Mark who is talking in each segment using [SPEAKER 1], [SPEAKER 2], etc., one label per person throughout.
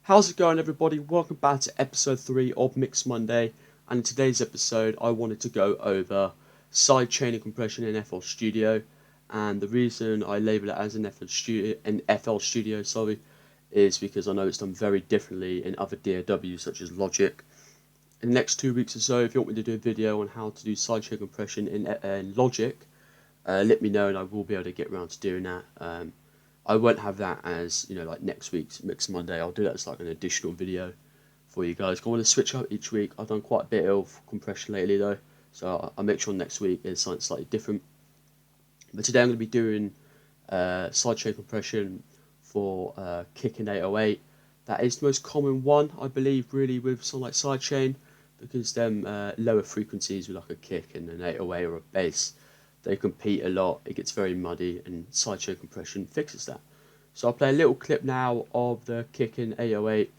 [SPEAKER 1] How's it going, everybody? Welcome back to episode 3 of Mix Monday, and in today's episode I wanted to go over sidechaining compression in FL Studio. And the reason I label it as an FL Studio, is because I know it's done very differently in other DAWs such as Logic. In the next 2 weeks or so, if you want me to do a video on how to do sidechain compression in Logic, let me know and I will be able to get around to doing that. I won't have that as, like next week's Mix Monday. I'll do that as like an additional video for you guys. I want to switch up each week. I've done quite a bit of compression lately though, so I'll make sure next week is something slightly different. But today I'm going to be doing sidechain compression for kick and 808. That is the most common one, I believe, really, with something like sidechain, because them lower frequencies with like a kick and an 808 or a bass, they compete a lot, it gets very muddy, and sidechain compression fixes that. So I'll play a little clip now of the kick in 808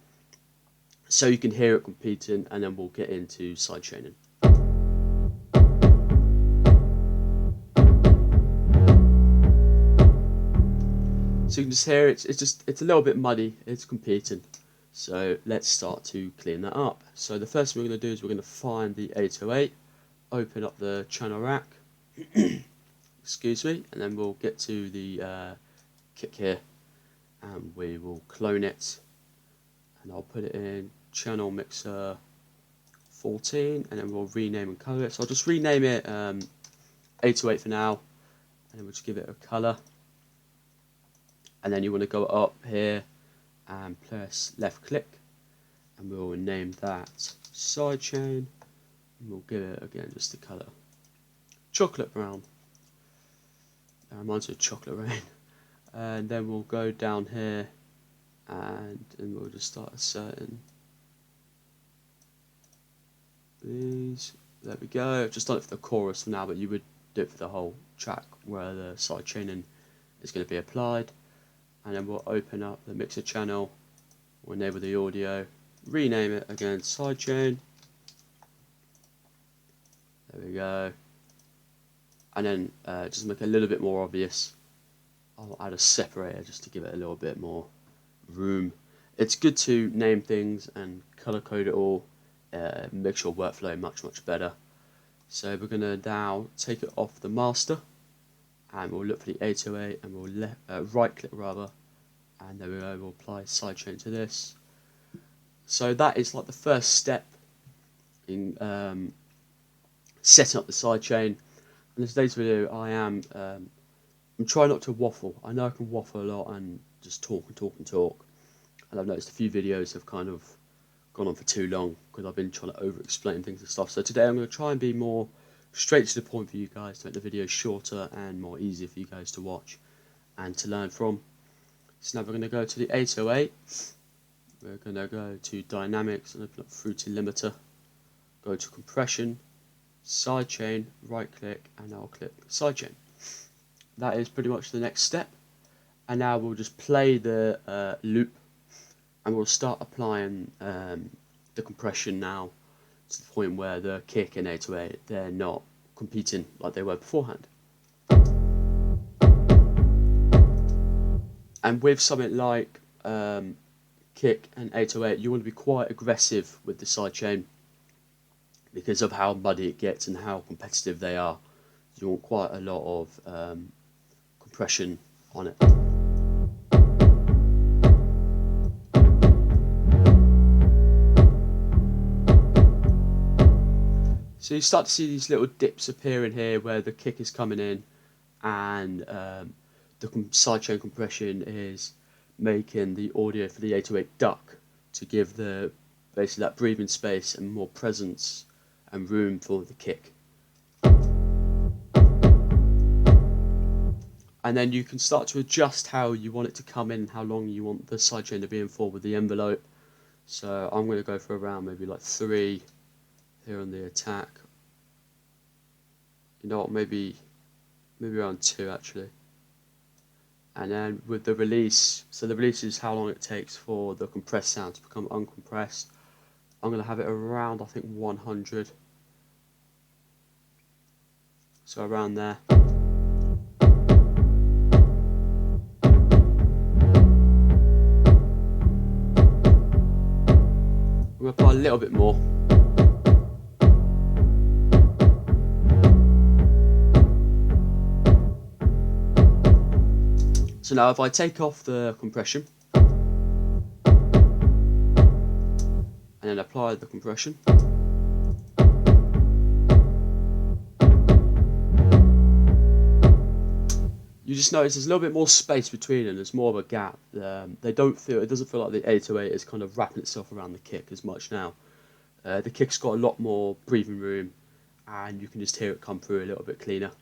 [SPEAKER 1] so you can hear it competing, and then we'll get into sidechaining. So you can just hear it's a little bit muddy, it's competing. So let's start to clean that up. So the first thing we're going to do is we're going to find the 808, open up the channel rack, excuse me, and then we'll get to the kick here, and we will clone it, and I'll put it in channel mixer 14, and then we'll rename and color it. So I'll just rename it 808 for now, and then we'll just give it a color. And then you want to go up here and press left click, and we'll name that sidechain, and we'll give it again just the color chocolate brown. That reminds me of chocolate rain. And then we'll go down here and we'll just start inserting these. There we go. I've just done it for the chorus for now, but you would do it for the whole track where the sidechaining is going to be applied. And then we'll open up the mixer channel, we'll enable the audio, rename it again sidechain. There we go. And then just make it a little bit more obvious, I'll add a separator just to give it a little bit more room. It's good to name things and color code it all, makes your workflow much better. So we're going to now take it off the master, and we'll look for the 808, and we'll right click rather, and there we go, we'll apply sidechain to this. So that is like the first step in setting up the sidechain. In today's video I'm trying not to waffle. I know I can waffle a lot and just talk, and I've noticed a few videos have kind of gone on for too long because I've been trying to over explain things and stuff. So today I'm going to try and be more straight to the point for you guys, to make the video shorter and more easier for you guys to watch and to learn from. So now we're going to go to the 808, we're going to go to dynamics and open up Fruity Limiter, go to compression, sidechain, right click, and I'll click sidechain. That is pretty much the next step, and now we'll just play the loop, and we'll start applying the compression now to the point where the kick and 808, they're not competing like they were beforehand. And with something like kick and 808, you want to be quite aggressive with the sidechain because of how muddy it gets and how competitive they are. You want quite a lot of compression on it. So you start to see these little dips appearing here where the kick is coming in, and the sidechain compression is making the audio for the 808 duck to give the basically that breathing space and more presence and room for the kick. And then you can start to adjust how you want it to come in, how long you want the sidechain to be in for with the envelope. So I'm going to go for around maybe like 3 here on the attack. You know what, maybe around 2 actually. And then with the release, so the release is how long it takes for the compressed sound to become uncompressed. I'm going to have it around, I think, 100. So around there. going to apply a little bit more. So now if I take off the compression and then apply the compression, you just notice there's a little bit more space between them. There's more of a gap. It doesn't feel like the 808 is kind of wrapping itself around the kick as much now. The kick's got a lot more breathing room, and you can just hear it come through a little bit cleaner.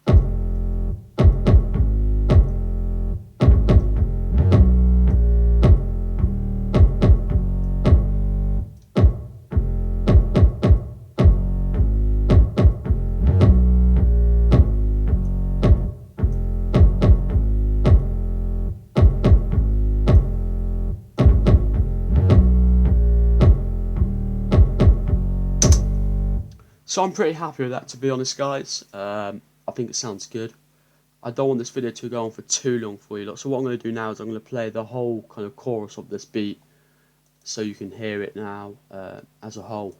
[SPEAKER 1] So I'm pretty happy with that, to be honest, guys. I think it sounds good. I don't want this video to go on for too long for you lot. So what I'm going to do now is I'm going to play the whole kind of chorus of this beat so you can hear it now as a whole.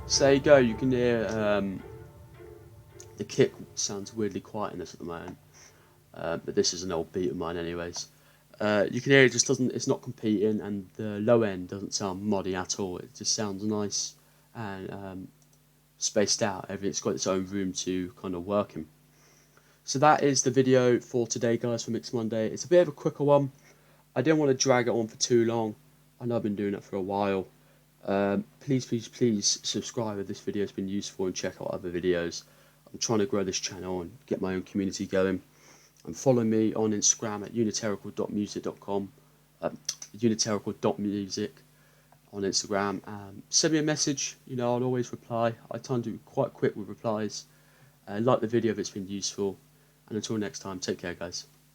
[SPEAKER 1] So there you go, you can hear the kick sounds weirdly quiet in this at the moment, but this is an old beat of mine anyways. You can hear it just it's not competing, and the low end doesn't sound muddy at all. It just sounds nice and spaced out. It's got its own room to kind of work in. So that is the video for today, guys, for Mix Monday. It's a bit of a quicker one. I didn't want to drag it on for too long. I know I've been doing it for a while. Please subscribe if this video has been useful, and check out other videos. I'm trying to grow this channel and get my own community going. And follow me on Instagram at uniterical.music.com, uniterical.music on Instagram. Send me a message, I'll always reply. I tend to be quite quick with replies. Like the video if it's been useful, and until next time, take care, guys.